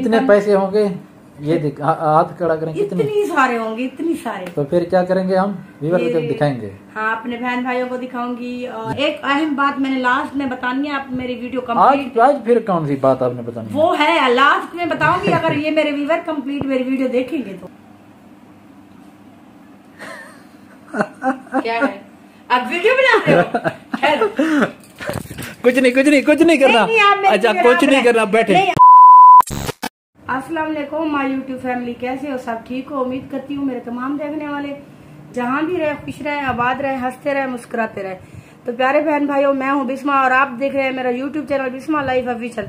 कितने पैसे होंगे ये हाथ खड़ा करेंगे? इतनी सारे होंगे, इतनी सारे। तो फिर क्या करेंगे हम? व्यूअर को दिखाएंगे। हाँ, अपने बहन भाइयों को दिखाऊंगी। और एक अहम बात मैंने लास्ट में बतानी है, आप मेरी वीडियो कंप्लीट। आज फिर कौन सी बात आपने बतानी? वो है लास्ट में बताऊंगी, अगर ये मेरे व्यूअर कंप्लीट मेरी वीडियो देखेंगे तो। क्या है, आप वीडियो बना रहे हो? कुछ नहीं करना। अच्छा, कुछ नहीं करना, बैठे। अस्सलाम वालेकुम माय यूट्यूब फैमिली, कैसे हो? सब ठीक हो? उम्मीद करती हूँ मेरे तमाम देखने वाले जहाँ भी रहे खुश रहे, आबाद रहे, हंसते रहे, मुस्कुराते रहे। तो प्यारे बहन भाइयों, मैं हूँ बिस्मा और आप देख रहे हैं मेरा YouTube channel Bisma life official.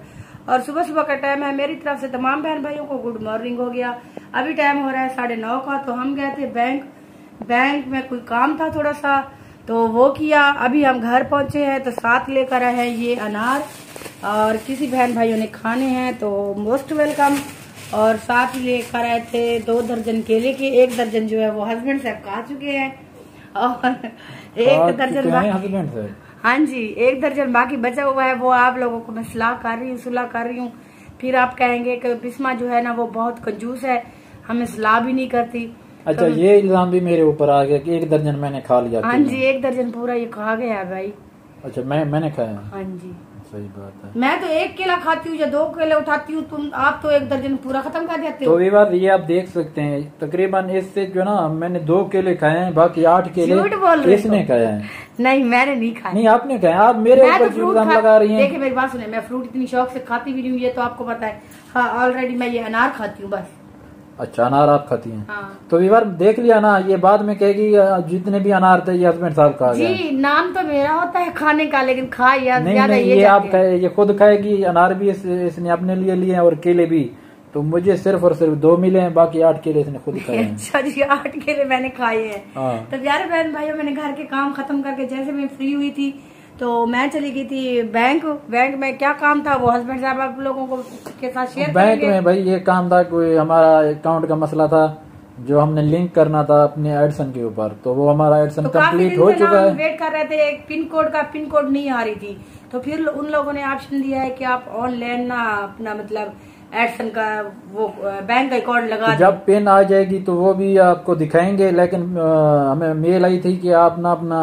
और सुबह सुबह का टाइम है, मेरी तरफ से तमाम बहन भाइयों को गुड मॉर्निंग हो गया। अभी टाइम हो रहा है 9:30 का। तो हम गए थे बैंक में कोई काम था थोड़ा सा, तो वो किया। अभी हम घर पहुंचे हैं, तो साथ लेकर आए हैं ये अनार, और किसी बहन भाइयों ने खाने हैं तो मोस्ट वेलकम। और साथ ही लेकर आए थे 2 दर्जन केले के। 1 दर्जन जो है वो हस्बैंड साहब खा चुके हैं, और 1 दर्जन हाँ जी, 1 दर्जन बाकी बचा हुआ है। वो आप लोगों को मैं सुलह कर रही हूँ। फिर आप कहेंगे कि बिस्मा जो है ना वो बहुत कंजूस है, हमें सुलह भी नहीं करती। अच्छा, तो ये इल्जाम भी मेरे ऊपर आ गया कि 1 दर्जन मैंने खा लिया। हाँ जी, 1 दर्जन पूरा ये खा गया भाई। अच्छा, मैंने खाया? हाँ जी, सही बात है। मैं तो 1 केला खाती हूँ या 2 केले उठाती हूँ, आप तो 1 दर्जन पूरा खत्म कर देते हो। तो ये बात ये आप देख सकते हैं, तकरीबन इससे जो ना मैंने 2 केले खाए हैं, बाकी 8 केले किसने खाए हैं? नहीं, मैंने नहीं खाया। नहीं, आपने खाया। आप मेरे ऊपर इल्जाम लगा रही हैं। देखिए मेरी बात सुने, मैं फ्रूट इतनी शौक से खाती भी नहीं हूँ, ये तो आपको पता है। हाँ, ऑलरेडी मैं ये अनार खाती हूँ बस। अच्छा, अनार आप खाती हैं? हाँ। तो बार देख लिया ना, ये बाद में कहेगी जितने भी अनार थे ये हस्बैंड साहब खा गए। जी, नाम तो मेरा होता है खाने का, लेकिन खा या नहीं, ये आप ये खुद खाएगी। अनार भी इसने अपने लिए लिए और केले भी, तो मुझे सिर्फ और सिर्फ 2 मिले हैं, बाकी 8 केले इसने खुद खाए हैं। अच्छा जी, 8 केले मैंने खाए हैं। तो प्यारे बहन भाइयों, मैंने घर के काम खत्म करके जैसे मैं फ्री हुई थी तो मैं चली गई थी बैंक में। क्या काम था वो हस्बैंड साहब आप लोगों को के साथ शेयर बैंक में भाई ये काम था, कोई हमारा अकाउंट का मसला था जो हमने लिंक करना था अपने एडसन के ऊपर, तो वो हमारा एडसन कंप्लीट हो चुका है। वेट कर रहे थे, एक पिन कोड नहीं आ रही थी, तो फिर उन लोगों ने ऑप्शन दिया है कि आप ऑनलाइन ना अपना मतलब एडसन का वो बैंक अकाउंट लगा। जब पिन आ जाएगी तो वो भी आपको दिखाएंगे, लेकिन हमें मेल आई थी कि आप ना अपना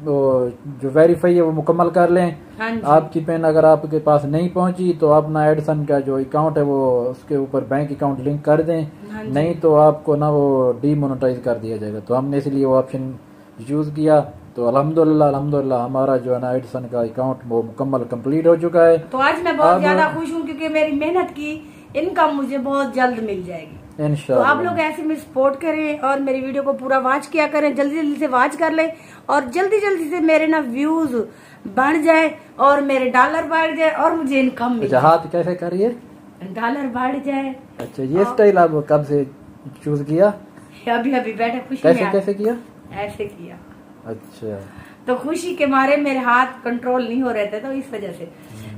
जो वेरीफाई है वो मुकम्मल कर लें। हाँ, आपकी पिन अगर आपके पास नहीं पहुंची तो अपना एडसन का जो अकाउंट है वो उसके ऊपर बैंक अकाउंट लिंक कर दें। हाँ, नहीं तो आपको ना वो डीमोनेटाइज कर दिया जाएगा। तो हमने इसलिए वो ऑप्शन यूज किया। तो अल्हम्दुलिल्लाह हमारा जो है ना एडसन का अकाउंट वो मुकम्मल कंप्लीट हो चुका है। तो आज मैं बहुत ज्यादा खुश हूँ, क्योंकि मेरी मेहनत की इनकम मुझे बहुत जल्द मिल जाएगी इंशाल्लाह। तो आप लोग ऐसे में सपोर्ट करें और मेरी वीडियो को पूरा वॉच किया करें, जल्दी से वॉच कर लें, और जल्दी से मेरे ना व्यूज बढ़ जाए और मेरे डॉलर बढ़ जाए और मुझे इनकम मिले। हाथ कैसे करिए? डॉलर बढ़ जाए। अच्छा, ये स्टाइल आप कब से चूज किया? अभी बैठे खुशी कैसे किया? ऐसे किया। अच्छा, तो खुशी के मारे मेरे हाथ कंट्रोल नहीं हो रहे थे, तो इस वजह से।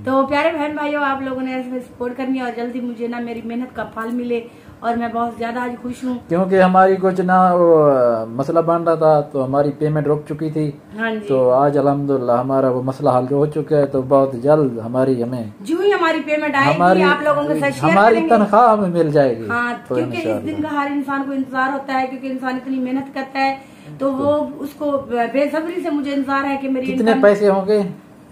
तो प्यारे बहन भाइयों, आप लोगों ने ऐसे सपोर्ट करनी है और जल्दी मुझे ना मेरी मेहनत का फल मिले, और मैं बहुत ज्यादा आज खुश हूँ। क्योंकि हमारी कुछ ना मसला बन रहा था, तो हमारी पेमेंट रुक चुकी थी। हाँ जी। तो आज अल्हम्दुलिल्लाह हमारा वो मसला हल हो चुका है। तो बहुत जल्द हमारी जो ही हमारी पेमेंट आएगी आप लोगों के साथ शेयर हमारी तनख्वाह हमें मिल जाएगी। हाँ, तो क्योंकि इस दिन का हर इंसान को इंतजार होता है, क्योंकि इंसान इतनी मेहनत करता है, तो वो उसको बेसब्री से मुझे इंतजार है कि मेरी कितने पैसे होंगे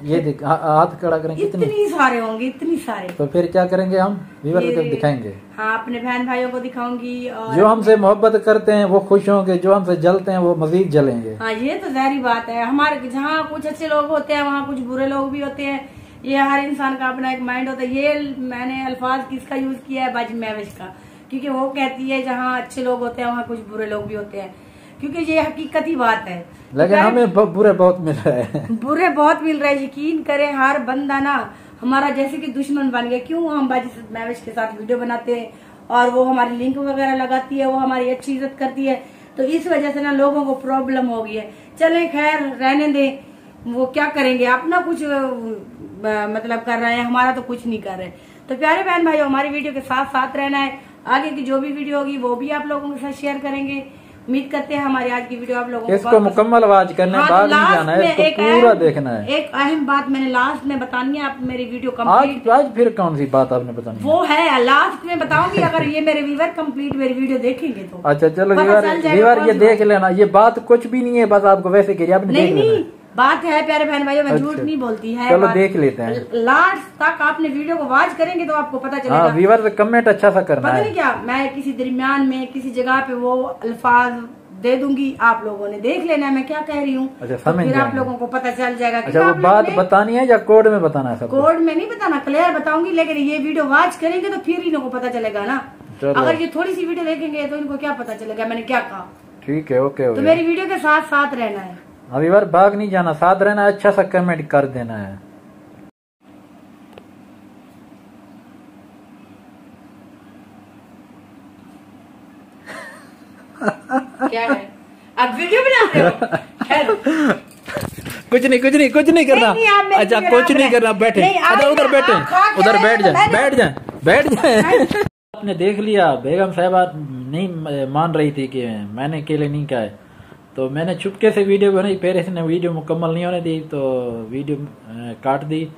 ये हाथ खड़ा करेंगे? इतनी सारे होंगे, इतनी सारे। तो फिर क्या करेंगे हम? व्यूअर को दिखाएंगे। हाँ, अपने बहन भाइयों को दिखाऊंगी, और जो हमसे मोहब्बत करते हैं वो खुश होंगे, जो हमसे जलते हैं वो मजीद जलेंगे। हाँ, ये तो जाहिर बात है। हमारे जहाँ कुछ अच्छे लोग होते हैं वहाँ कुछ बुरे लोग भी होते हैं। ये हर इंसान का अपना एक माइंड होता है। ये मैंने अल्फाज किसका यूज किया है? बाजी महविश का, क्योंकि वो कहती है जहाँ अच्छे लोग होते हैं वहाँ कुछ बुरे लोग भी होते हैं, क्योंकि ये हकीकत ही बात है। लेकिन हमें बुरे बहुत मिल रहे हैं। बुरे बहुत मिल रहे हैं। यकीन करें, हर बंदा ना हमारा जैसे कि दुश्मन बन गया। क्यों? हम बाजी महविश के साथ वीडियो बनाते हैं और वो हमारी लिंक वगैरह लगाती है, वो हमारी अच्छी इज्जत करती है, तो इस वजह से ना लोगों को प्रॉब्लम हो गई है। चले खैर, रहने दें, वो क्या करेंगे, अपना कुछ मतलब कर रहे हैं, हमारा तो कुछ नहीं कर रहे। तो प्यारे बहन भाइयों, हमारी वीडियो के साथ साथ रहना है। आगे की जो भी वीडियो होगी वो भी आप लोगों के साथ शेयर करेंगे। उम्मीद करते हैं हमारी आज की वीडियो आप लोगों को इसको मुकम्मल आवाज करने बाद नहीं जाना है, इसको पूरा देखना है। एक अहम बात मैंने लास्ट में बतानी है, आप मेरी वीडियो कंप्लीट आज फिर कौन सी बात आपने बतानी वो है लास्ट में बताऊंगी। अगर ये मेरे व्यूअर कंप्लीट मेरी वीडियो देखेंगे तो अच्छा चलो व्यूअर ये देख लेना, ये बात कुछ भी नहीं है, बस आपको वैसे करिए आपने देख लेना। बात है प्यारे बहन भाइयों, मैं झूठ नहीं बोलती है। चलो देख लेते हैं, लास्ट तक आपने वीडियो को वॉच करेंगे तो आपको पता चलेगा। व्यूअर कमेंट अच्छा सा करना पता है। नहीं क्या मैं किसी दरमियान में किसी जगह पे वो अल्फाज दे दूंगी, आप लोगों ने देख लेना है मैं क्या कह रही हूँ। अच्छा तो फिर आप लोगों को पता चल जाएगा। अच्छा वो बात बतानी है या कोड में बताना है? सब कोड में नहीं बताना, क्लियर बताऊंगी, लेकिन ये वीडियो वॉच करेंगे तो फिर इनको पता चलेगा ना। अगर ये थोड़ी सी वीडियो देखेंगे तो इनको क्या पता चलेगा मैंने क्या कहा। ठीक है ओके। तो मेरी वीडियो के साथ साथ रहना है, अभी बार भाग नहीं जाना, साथ रहना, अच्छा सा कमेंट कर देना है। क्या है अब वीडियो बना रहे हो? कुछ नहीं करना। अच्छा कुछ नहीं करना, बैठे। अच्छा उधर बैठे, उधर बैठ जाए। आपने देख लिया बेगम साहिबा नहीं मान रही थी कि मैंने अकेले नहीं कहा है, तो मैंने चुपके से वीडियो बनाई, फिर इसने वीडियो मुकम्मल नहीं होने दी तो वीडियो काट दी।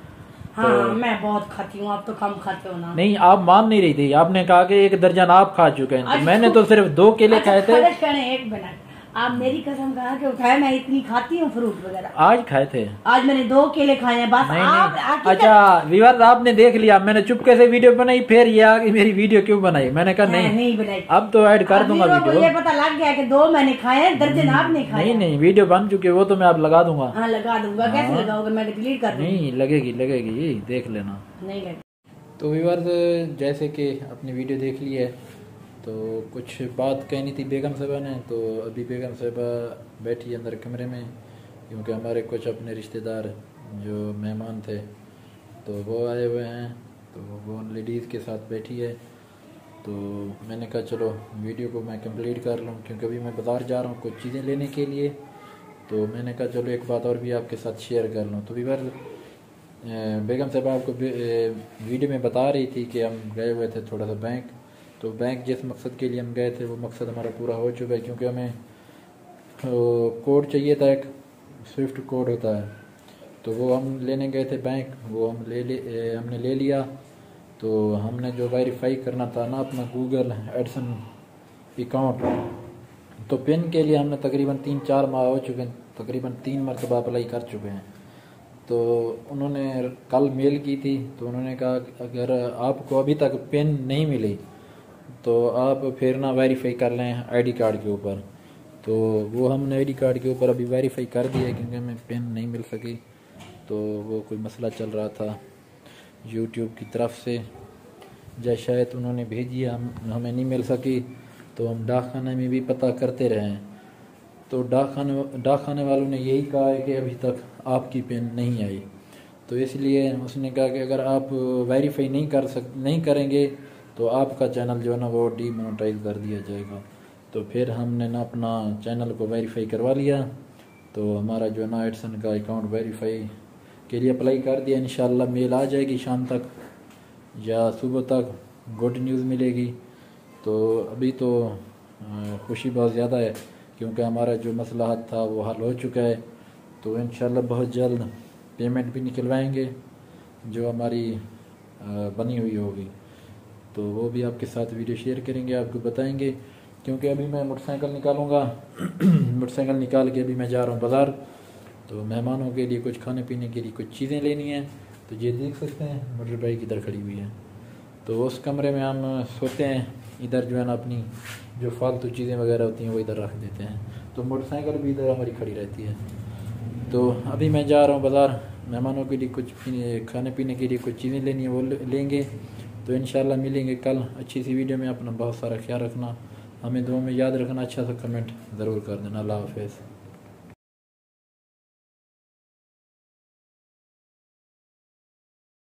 हाँ, तो मैं बहुत खाती हूँ, आप तो कम खाते हो ना। नहीं आप मान नहीं रही थी, आपने कहा कि 1 दर्जन आप खा चुके हैं, तो मैंने तो सिर्फ 2 केले खाए थे। एक मिनट, आप मेरी कसम कहा के उठाए, मैं इतनी खाती हूँ फ्रूट वगैरह। आज खाए थे, आज मैंने 2 केले खाए हैं बस। नहीं। अच्छा व्यूअर आपने देख लिया, मैंने चुपके से वीडियो बनाई, फिर ये आगे मेरी वीडियो क्यों बनाई? मैंने कहा नहीं बनाई, अब तो ऐड कर दूंगा वीडियो। ये पता लग गया कि 2 मैंने खाए हैं, दर्जन आपने खाए। नहीं वीडियो बन चुकी है, वो तो मैं आप लगा दूंगा। हाँ लगा दूंगा। कैसे लगाओगे? मैं डिलीट कर दूंगी। नहीं लगेगी, देख लेना। नहीं लगेगी। तो व्यूअर जैसे कि अपनी वीडियो देख ली है, तो कुछ बात कहनी थी बेगम साहबा ने, तो अभी बेगम साहबा बैठी है अंदर कमरे में, क्योंकि हमारे कुछ अपने रिश्तेदार जो मेहमान थे तो वो आए हुए हैं, तो वो लेडीज़ के साथ बैठी है। तो मैंने कहा चलो वीडियो को मैं कंप्लीट कर लूँ, क्योंकि अभी मैं बाज़ार जा रहा हूँ कुछ चीज़ें लेने के लिए, तो मैंने कहा चलो एक बात और भी आपके साथ शेयर कर लूँ। तो व्यूअर बेगम साहबा आपको वीडियो में बता रही थी कि हम गए हुए थे थोड़ा सा बैंक, तो बैंक जिस मकसद के लिए हम गए थे वो मकसद हमारा पूरा हो चुका है, क्योंकि हमें कोड चाहिए था, एक स्विफ्ट कोड होता है, तो वो हम लेने गए थे बैंक, वो हमने ले लिया। तो हमने जो वेरीफाई करना था ना अपना गूगल एडसन अकाउंट, तो पिन के लिए हमने तकरीबन 3-4 माह हो चुके हैं, तकरीबन 3 मरतबा अप्लाई कर चुके हैं। तो उन्होंने कल मेल की थी, तो उन्होंने कहा अगर आपको अभी तक पिन नहीं मिली तो आप फिर ना वेरीफाई कर लें आईडी कार्ड के ऊपर। तो वो हमने आईडी कार्ड के ऊपर अभी वेरीफाई कर दिया, क्योंकि हमें पिन नहीं मिल सकी, तो वो कोई मसला चल रहा था यूट्यूब की तरफ से, या शायद उन्होंने भेजी हमें नहीं मिल सकी, तो हम डाकखाने में भी पता करते रहे हैं, तो डाकखाने वालों ने यही कहा है कि अभी तक आपकी पिन नहीं आई। तो इसलिए उसने कहा कि अगर आप वेरीफाई नहीं करेंगे तो आपका चैनल जो है ना वो डीमोनेटाइज कर दिया जाएगा। तो फिर हमने ना अपना चैनल को वेरीफाई करवा लिया, तो हमारा जो है ना एडसन का अकाउंट वेरीफाई के लिए अप्लाई कर दिया। इंशाल्लाह मेल आ जाएगी शाम तक या सुबह तक, गुड न्यूज़ मिलेगी। तो अभी तो खुशी बहुत ज़्यादा है, क्योंकि हमारा जो मसला था वो हल हो चुका है। तो इंशाल्लाह बहुत जल्द पेमेंट भी निकलवाएंगे जो हमारी बनी हुई होगी, तो वो भी आपके साथ वीडियो शेयर करेंगे, आपको बताएंगे। क्योंकि अभी मैं मोटरसाइकिल निकालूंगा मोटरसाइकिल निकाल के अभी मैं जा रहा हूँ बाज़ार, तो मेहमानों के लिए कुछ खाने पीने के लिए कुछ चीज़ें लेनी हैं। तो ये देख सकते हैं मोटर बाइक इधर खड़ी हुई है, तो उस कमरे में हम सोते हैं, इधर जो है ना अपनी जो फालतू चीज़ें वगैरह होती हैं वो इधर रख देते हैं, तो मोटरसाइकिल भी इधर हमारी खड़ी रहती है। तो अभी मैं जा रहा हूँ बाज़ार, मेहमानों के लिए कुछ खाने पीने के लिए कुछ चीज़ें लेनी है वो लेंगे। तो इंशाल्लाह मिलेंगे कल अच्छी सी वीडियो में। अपना बहुत सारा ख्याल रखना, हमें दुआ में याद रखना, अच्छा सा कमेंट ज़रूर कर देना। अल्लाह हाफ़िज़।